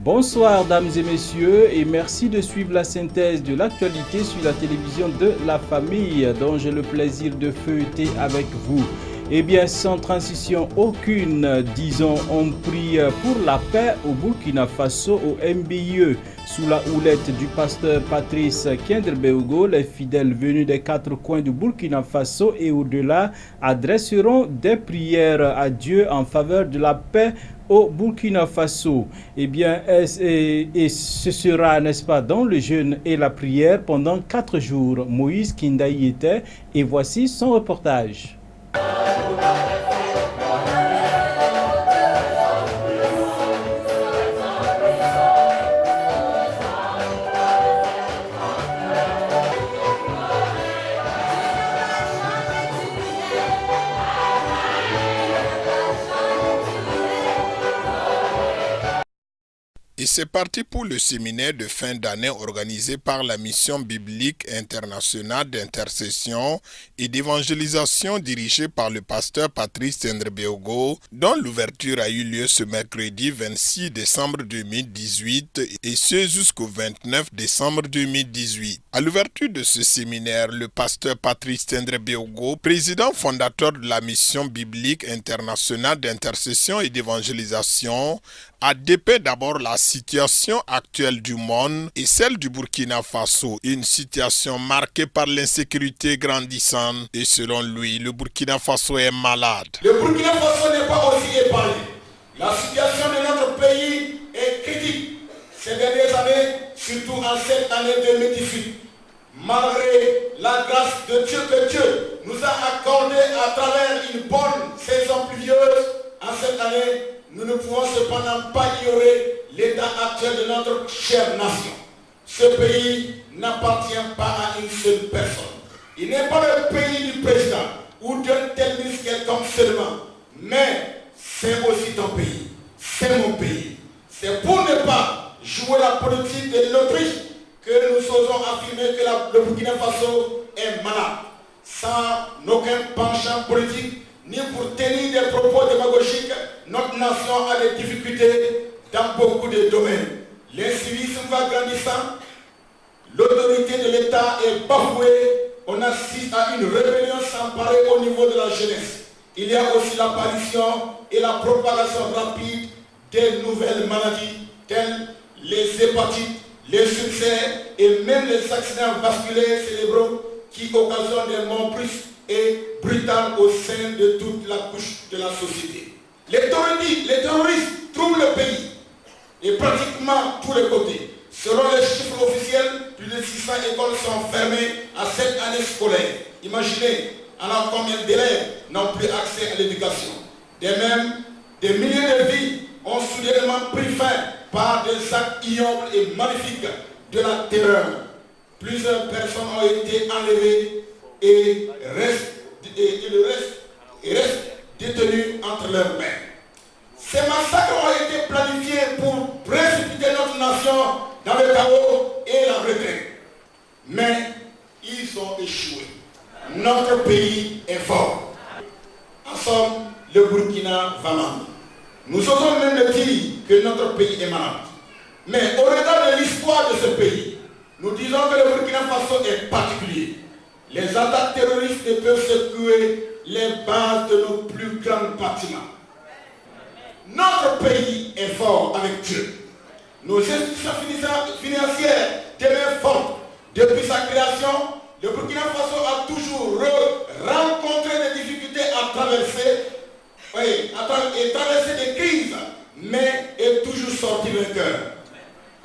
Bonsoir dames et messieurs et merci de suivre la synthèse de l'actualité sur la télévision de La Famille dont j'ai le plaisir de feuilleter avec vous. Eh bien, sans transition aucune, disons, on prie pour la paix au Burkina Faso, au MBIE. Sous la houlette du pasteur Patrice Kendrebeogo, les fidèles venus des quatre coins du Burkina Faso et au-delà adresseront des prières à Dieu en faveur de la paix au Burkina Faso. Eh bien, et ce sera, n'est-ce pas, dans le jeûne et la prière pendant 4 jours. Moïse Kinda y était et voici son reportage. Et c'est parti pour le séminaire de fin d'année organisé par la Mission biblique internationale d'intercession et d'évangélisation dirigée par le pasteur Patrice Kendrebeogo, dont l'ouverture a eu lieu ce mercredi 26 décembre 2018 et ce jusqu'au 29 décembre 2018. À l'ouverture de ce séminaire, le pasteur Patrice Kendrebeogo, président fondateur de la Mission biblique internationale d'intercession et d'évangélisation, a dépeint d'abord la situation actuelle du monde et celle du Burkina Faso, une situation marquée par l'insécurité grandissante et selon lui, le Burkina Faso est malade. Le Burkina Faso n'est pas aussi épargné. La situation de notre pays est critique ces dernières années, surtout en cette année 2018. Malgré la grâce de Dieu que Dieu nous a accordé à travers une bonne saison pluvieuse, en cette année, nous ne pouvons cependant pas ignorer l'état actuel de notre chère nation. Ce pays n'appartient pas à une seule personne. Il n'est pas le pays du président ou d'un tel ministre quelconque seulement, mais c'est aussi ton pays, c'est mon pays. C'est pour ne pas jouer la politique de l'Autriche que nous osons affirmer que le Burkina Faso est malade, sans aucun penchant politique, ni pour tenir des propos démagogiques. Notre nation a des difficultés dans beaucoup de domaines. L'incivisme va grandissant, l'autorité de l'État est bafouée, on assiste à une rébellion s'emparer au niveau de la jeunesse. Il y a aussi l'apparition et la propagation rapide des nouvelles maladies telles les hépatites, les succès et même les accidents vasculaires cérébraux qui occasionnent des morts brusques et brutales au sein de toute la couche de la société. Les terroristes troublent le pays et pratiquement tous les côtés. Selon les chiffres officiels, plus de 600 écoles sont fermées à cette année scolaire. Imaginez alors combien d'élèves n'ont plus accès à l'éducation. De même, des milliers de vies ont soudainement pris fin par des actes ignobles et magnifiques de la terreur. Plusieurs personnes ont été enlevées et restent détenus entre leurs mains. Ces massacres ont été planifiés pour précipiter notre nation dans le chaos et la retraite. Mais ils ont échoué. Notre pays est fort. En somme, le Burkina va mal. Nous osons même dire que notre pays est malade. Mais au regard de l'histoire de ce pays, nous disons que le Burkina Faso est particulier. Les attaques terroristes ne peuvent secouer les bases de nos plus grands bâtiments. Notre pays est fort avec Dieu. Nos institutions financières demeurent fortes. Depuis sa création, le Burkina Faso a toujours rencontré des difficultés à traverser des crises, mais est toujours sorti vainqueur.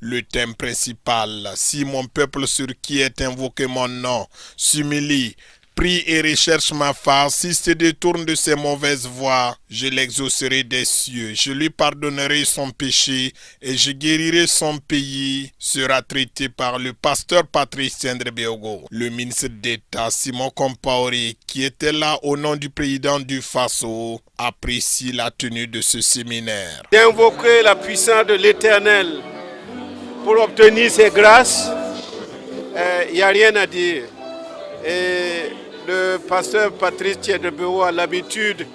Le thème principal, si mon peuple sur qui est invoqué mon nom s'humilie, prie et recherche ma face, s'il se détourne de ses mauvaises voies, je l'exaucerai des cieux, je lui pardonnerai son péché et je guérirai son pays, sera traité par le pasteur Patrice Kendrebeogo. Le ministre d'État Simon Compaoré, qui était là au nom du président du Faso, apprécie la tenue de ce séminaire. D'invoquer la puissance de l'Éternel pour obtenir ses grâces, il n'y a rien à dire. Et le pasteur Patrice Kendrebeogo a l'habitude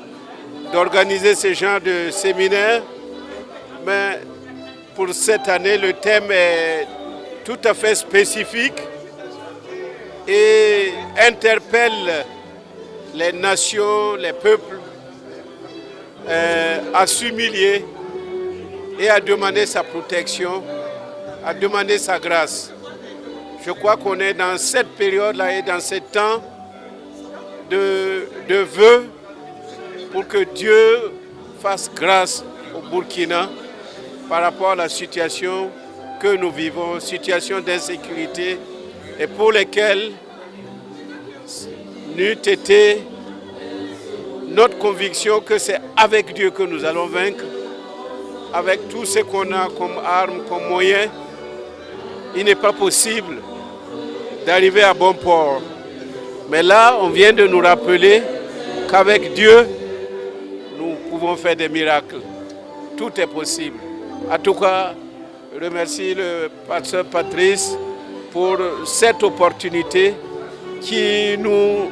d'organiser ce genre de séminaire, mais pour cette année, le thème est tout à fait spécifique et interpelle les nations, les peuples à s'humilier et à demander sa protection, à demander sa grâce. Je crois qu'on est dans cette période-là et dans ce temps de vœux pour que Dieu fasse grâce au Burkina par rapport à la situation que nous vivons, situation d'insécurité, et pour lesquelles n'eût été notre conviction que c'est avec Dieu que nous allons vaincre, avec tout ce qu'on a comme armes, comme moyens. Il n'est pas possible d'arriver à bon port. Mais là, on vient de nous rappeler qu'avec Dieu, nous pouvons faire des miracles. Tout est possible. En tout cas, je remercie le pasteur Patrice pour cette opportunité qui nous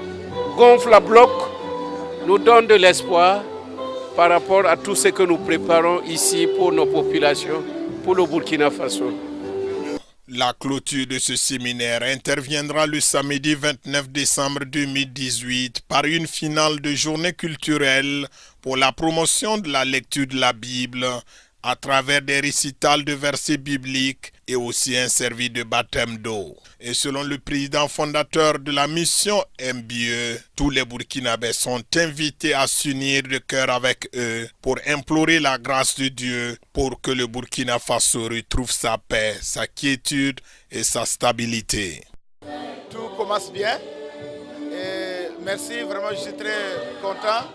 gonfle à bloc, nous donne de l'espoir par rapport à tout ce que nous préparons ici pour nos populations, pour le Burkina Faso. La clôture de ce séminaire interviendra le samedi 29 décembre 2018 par une finale de journée culturelle pour la promotion de la lecture de la Bible à travers des récitals de versets bibliques et aussi un service de baptême d'eau. Et selon le président fondateur de la mission MBE, tous les Burkinabés sont invités à s'unir de cœur avec eux pour implorer la grâce de Dieu pour que le Burkina Faso retrouve sa paix, sa quiétude et sa stabilité. Tout commence bien et merci, vraiment je suis très content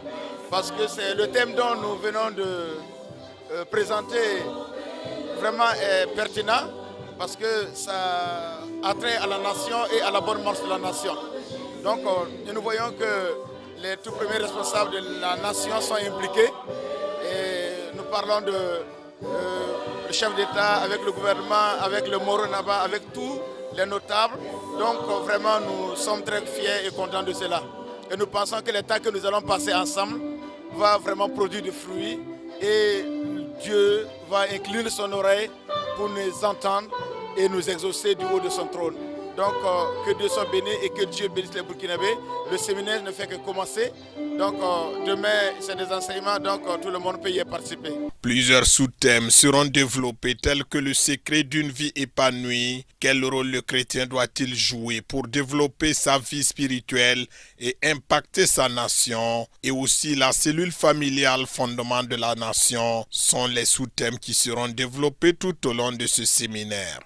parce que c'est le thème dont nous venons de présenter vraiment est pertinent parce que ça a trait à la nation et à la bonne marche de la nation. Donc nous voyons que les tout premiers responsables de la nation sont impliqués et nous parlons de le chef d'État avec le gouvernement, avec le Moronaba, avec tous les notables. Donc vraiment nous sommes très fiers et contents de cela. Et nous pensons que le temps que nous allons passer ensemble va vraiment produire des fruits et Dieu va incliner son oreille pour nous entendre et nous exaucer du haut de son trône. Donc que Dieu soit béni et que Dieu bénisse les Burkinabés. Le séminaire ne fait que commencer. Donc demain c'est des enseignements, donc tout le monde peut y participer. Plusieurs sous-thèmes seront développés tels que le secret d'une vie épanouie, quel rôle le chrétien doit-il jouer pour développer sa vie spirituelle et impacter sa nation, et aussi la cellule familiale, fondement de la nation, sont les sous-thèmes qui seront développés tout au long de ce séminaire.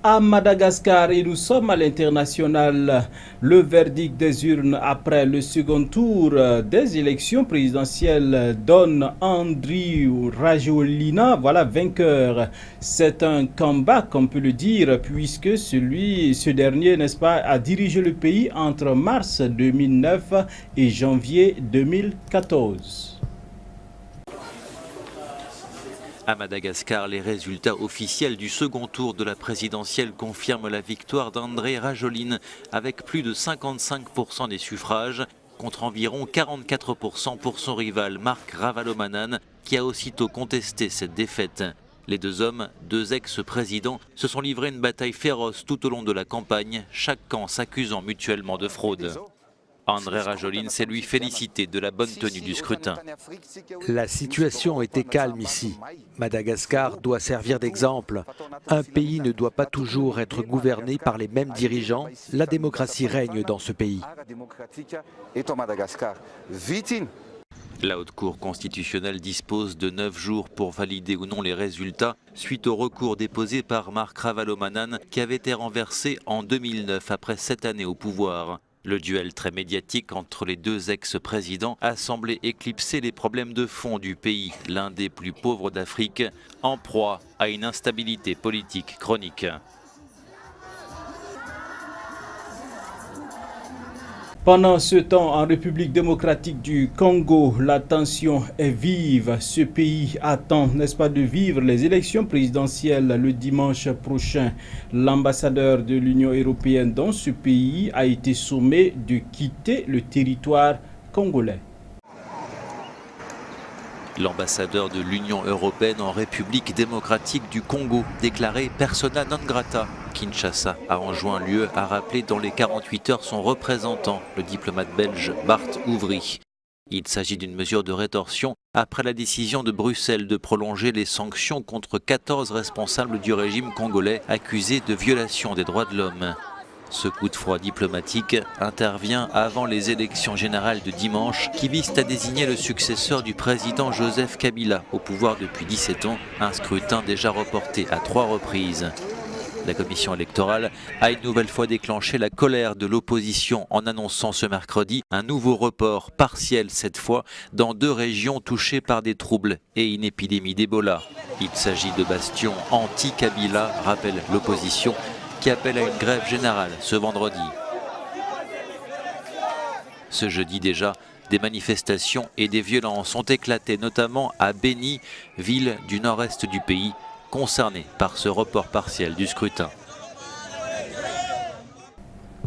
À Madagascar, et nous sommes à l'international, le verdict des urnes après le second tour des élections présidentielles donne Andry Rajoelina, voilà, vainqueur. C'est un comeback, on peut le dire, puisque ce dernier, n'est-ce pas, a dirigé le pays entre mars 2009 et janvier 2014. À Madagascar, les résultats officiels du second tour de la présidentielle confirment la victoire d'Andry Rajoelina avec plus de 55% des suffrages contre environ 44% pour son rival Marc Ravalomanan qui a aussitôt contesté cette défaite. Les deux hommes, deux ex-présidents, se sont livrés une bataille féroce tout au long de la campagne, chaque camp s'accusant mutuellement de fraude. Andry Rajoelina s'est lui félicité de la bonne tenue du scrutin. La situation était calme ici. Madagascar doit servir d'exemple. Un pays ne doit pas toujours être gouverné par les mêmes dirigeants. La démocratie règne dans ce pays. La Haute Cour constitutionnelle dispose de 9 jours pour valider ou non les résultats suite au recours déposé par Marc Ravalomanan qui avait été renversé en 2009 après 7 années au pouvoir. Le duel très médiatique entre les deux ex-présidents a semblé éclipser les problèmes de fond du pays, l'un des plus pauvres d'Afrique, en proie à une instabilité politique chronique. Pendant ce temps, en République démocratique du Congo, la tension est vive. Ce pays attend, n'est-ce pas, de vivre les élections présidentielles le dimanche prochain. L'ambassadeur de l'Union européenne dans ce pays a été sommé de quitter le territoire congolais. L'ambassadeur de l'Union européenne en République démocratique du Congo, déclaré persona non grata. Kinshasa a enjoint l'UE à rappeler dans les 48 heures son représentant, le diplomate belge Bart Ouvry. Il s'agit d'une mesure de rétorsion après la décision de Bruxelles de prolonger les sanctions contre 14 responsables du régime congolais accusés de violation des droits de l'homme. Ce coup de froid diplomatique intervient avant les élections générales de dimanche qui visent à désigner le successeur du président Joseph Kabila au pouvoir depuis 17 ans, un scrutin déjà reporté à 3 reprises. La commission électorale a une nouvelle fois déclenché la colère de l'opposition en annonçant ce mercredi un nouveau report, partiel cette fois, dans 2 régions touchées par des troubles et une épidémie d'Ebola. Il s'agit de bastions anti-Kabila, rappelle l'opposition, qui appelle à une grève générale ce vendredi. Ce jeudi déjà, des manifestations et des violences ont éclaté, notamment à Beni, ville du nord-est du pays, concernée par ce report partiel du scrutin.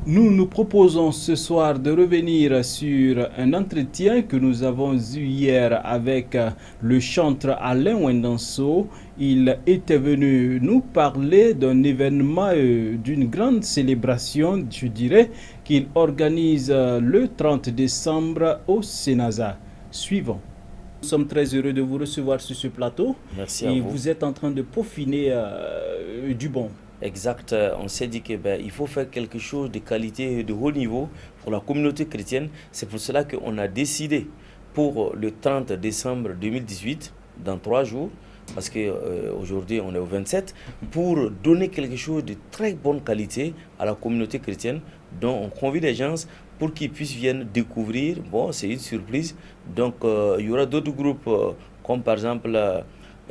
Nous nous proposons ce soir de revenir sur un entretien que nous avons eu hier avec le chanteur Alain Wendanso. Il était venu nous parler d'un événement, d'une grande célébration, je dirais, qu'il organise le 30 décembre au Sénasa. Suivons. Nous sommes très heureux de vous recevoir sur ce plateau. Merci à vous. Et vous êtes en train de peaufiner du bon. Exact. On s'est dit qu'il faut faire quelque chose de qualité et de haut niveau pour la communauté chrétienne. C'est pour cela qu'on a décidé pour le 30 décembre 2018, dans 3 jours, parce qu'aujourd'hui on est au 27, pour donner quelque chose de très bonne qualité à la communauté chrétienne, dont on convie les gens pour qu'ils puissent venir découvrir. Bon, c'est une surprise. Donc il y aura d'autres groupes comme par exemple...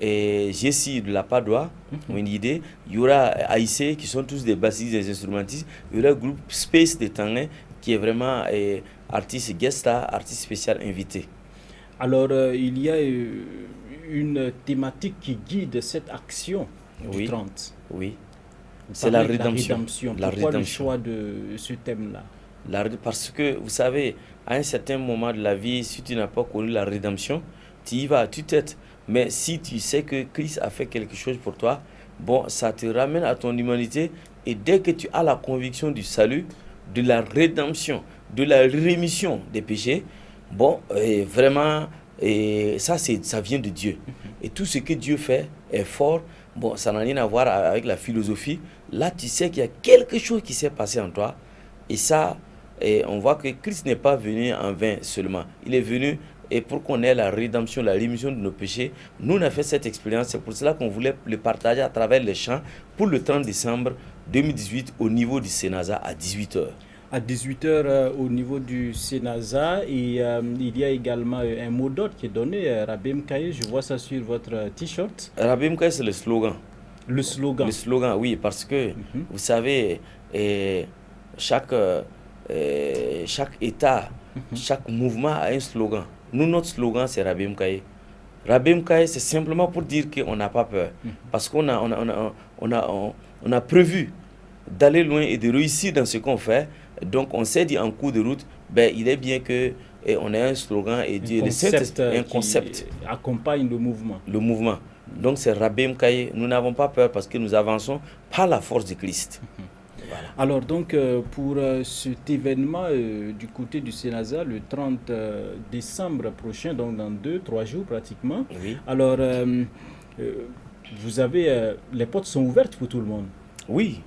et Jessie de la Padoie, une idée. Il y aura AIC qui sont tous des bassistes, des instrumentistes. Il y aura le groupe Space de Tanguay qui est vraiment artiste guest star, artiste spécial invité. Alors il y a une thématique qui guide cette action du 30. Oui, c'est la rédemption. Pourquoi le choix de ce thème-là? Parce que vous savez, à un certain moment de la vie, si tu n'as pas connu la rédemption, tu y vas à tue-tête. Mais si tu sais que Christ a fait quelque chose pour toi, bon, ça te ramène à ton humanité. Et dès que tu as la conviction du salut, de la rédemption, de la rémission des péchés, bon, vraiment, ça vient de Dieu. Et tout ce que Dieu fait est fort. Bon, ça n'a rien à voir avec la philosophie. Là, tu sais qu'il y a quelque chose qui s'est passé en toi. Et ça, on voit que Christ n'est pas venu en vain seulement. Il est venu... Et pour qu'on ait la rédemption, la rémission de nos péchés, nous on a fait cette expérience. C'est pour cela qu'on voulait le partager à travers les chants pour le 30 décembre 2018 au niveau du Sénasa à 18h. À 18h au niveau du Sénasa, et il y a également un mot d'ordre qui est donné, Rabbi Mkaye, je vois ça sur votre t-shirt. Rabbi Mkaye, c'est le slogan. Le slogan. Le slogan, oui, parce que vous savez, chaque État, chaque mouvement a un slogan. Nous, notre slogan, c'est Rabbi Mkaye. Rabbi Mkaye, c'est simplement pour dire qu'on n'a pas peur. Parce qu'on a prévu d'aller loin et de réussir dans ce qu'on fait. Donc, on s'est dit en cours de route, il est bien qu'on ait un slogan et un concept qui accompagne le mouvement. Le mouvement. Donc, c'est Rabbi Mkaye. Nous n'avons pas peur parce que nous avançons par la force de Christ. Voilà. Alors donc pour cet événement du côté du Sénasa le 30 décembre prochain, donc dans 2-3 jours pratiquement, oui. Alors vous avez les portes sont ouvertes pour tout le monde. Oui.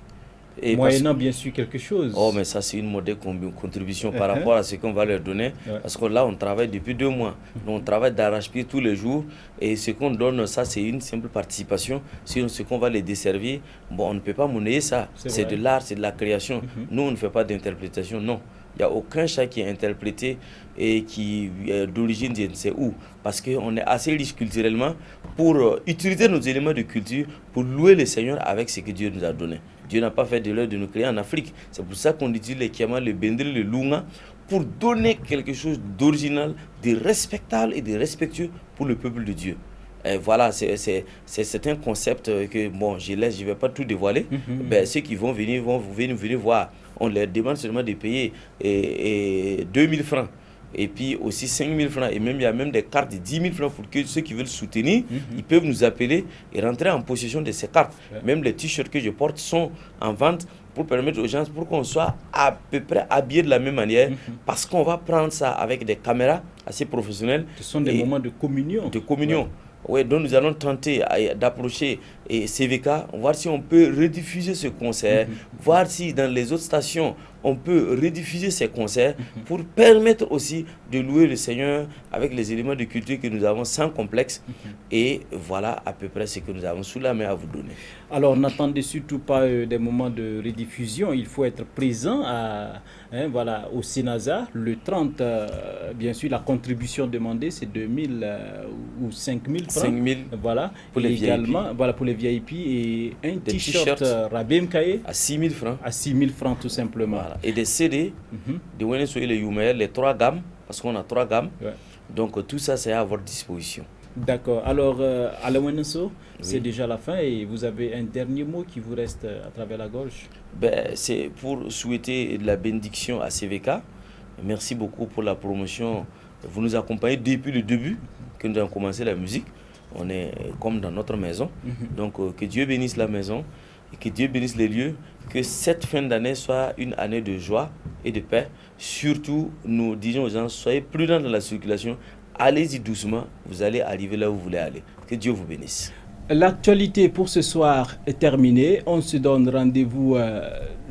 Et moyennant bien sûr quelque chose. Oh, mais ça c'est une modeste contribution par rapport à ce qu'on va leur donner. Parce que là on travaille depuis 2 mois. On travaille d'arrache-pied tous les jours. Et ce qu'on donne, ça c'est une simple participation. Sur ce qu'on va les desservir, bon, on ne peut pas monnayer ça. C'est de l'art, c'est de la création. Nous on ne fait pas d'interprétation, non. Il n'y a aucun chant qui est interprété et qui est d'origine je ne sais où. Parce qu'on est assez riche culturellement pour utiliser nos éléments de culture pour louer le Seigneur avec ce que Dieu nous a donné. Dieu n'a pas fait de l'œuvre de nous créer en Afrique. C'est pour ça qu'on utilise les Kiamas, le Bendri, le Lunga pour donner quelque chose d'original, de respectable et de respectueux pour le peuple de Dieu. Et voilà, c'est un concept que, bon, je ne vais pas tout dévoiler. Ben, ceux qui vont venir voir. On leur demande seulement de payer 2000 francs. Et puis aussi 5 000 francs. Et même il y a même des cartes de 10 000 francs pour que ceux qui veulent soutenir, ils peuvent nous appeler et rentrer en possession de ces cartes. Même les t-shirts que je porte sont en vente pour permettre aux gens, pour qu'on soit à peu près habillés de la même manière. Parce qu'on va prendre ça avec des caméras assez professionnelles. Ce sont des moments de communion. De communion. Ouais, donc nous allons tenter d'approcher CVK, voir si on peut rediffuser ce concert, voir si dans les autres stations on peut rediffuser ces concerts pour permettre aussi de louer le Seigneur avec les éléments de culture que nous avons sans complexe. Et voilà à peu près ce que nous avons sous la main à vous donner. Alors n'attendez surtout pas des moments de rediffusion, il faut être présent au Sénasa le 30. Bien sûr, la contribution demandée c'est 2000 ou 5000 francs. 5000 voilà. Pour les également, VIP. Voilà, pour les VIP et un des t-shirt Rabem Kaye à 6000 francs. À 6000 francs tout simplement. Voilà. Et des CD, de Weneso et les Youmer, les 3 gammes, parce qu'on a 3 gammes. Ouais. Donc tout ça c'est à votre disposition. D'accord. Alors, Alain Weneso, c'est déjà la fin et vous avez un dernier mot qui vous reste à travers la gorge. Ben, c'est pour souhaiter de la bénédiction à CVK. Merci beaucoup pour la promotion. Vous nous accompagnez depuis le début que nous avons commencé la musique. On est comme dans notre maison. Donc, que Dieu bénisse la maison et que Dieu bénisse les lieux. Que cette fin d'année soit une année de joie et de paix. Surtout, nous disons aux gens, soyez prudents dans la circulation. Allez-y doucement, vous allez arriver là où vous voulez aller. Que Dieu vous bénisse. L'actualité pour ce soir est terminée. On se donne rendez-vous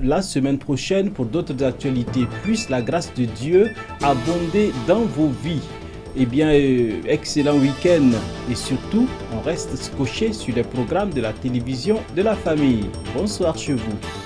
la semaine prochaine pour d'autres actualités. Puisse la grâce de Dieu abonder dans vos vies. Eh bien, excellent week-end. Et surtout, on reste scotché sur les programmes de la télévision de la famille. Bonsoir chez vous.